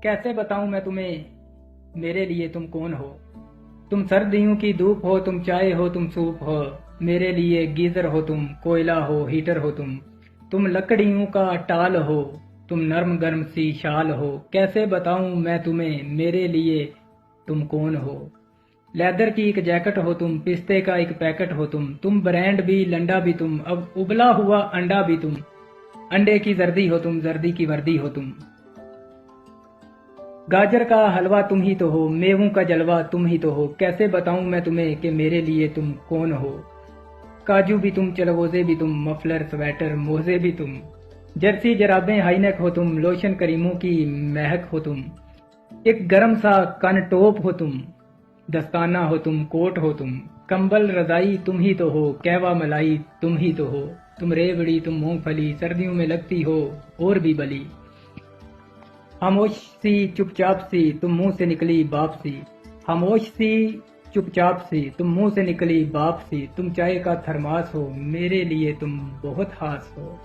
कैसे बताऊं मैं तुम्हें मेरे लिए तुम कौन हो। तुम सर्दियों की धूप हो, तुम चाय हो, तुम सूप हो। मेरे लिए गीजर हो तुम, कोयला हो, हीटर हो तुम लकड़ियों का टाल हो, तुम नर्म गर्म सी शाल हो। कैसे बताऊं मैं तुम्हें मेरे लिए तुम कौन हो। लेदर की एक जैकेट हो तुम, पिस्ते का एक पैकेट हो तुम ब्रांड भी लंडा भी तुम, अब उबला हुआ अंडा भी तुम। अंडे की जर्दी हो तुम, जर्दी की वर्दी हो तुम। गाजर का हलवा तुम ही तो हो, मेवों का जलवा तुम ही तो हो। कैसे बताऊं मैं तुम्हें कि मेरे लिए तुम कौन हो। काजू भी तुम, चलगोजे भी तुम, मफलर स्वेटर मोजे भी तुम। जर्सी जराबें हाईनेक हो तुम, लोशन करीमों की महक हो तुम। एक गरम सा कन टोप हो तुम, दस्ताना हो कोट हो कंबल रजाई तुम ही तो हो, कहवा मलाई तुम ही तो हो। तुम रेवड़ी तुम मूंगफली, सर्दियों में लगती हो और भी बली। खामोश सी चुपचाप सी तुम मुंह से निकली बाप सी। खामोश सी चुपचाप सी तुम मुंह से निकली बाप सी। तुम चाय का थरमास हो, मेरे लिए तुम बहुत खास हो।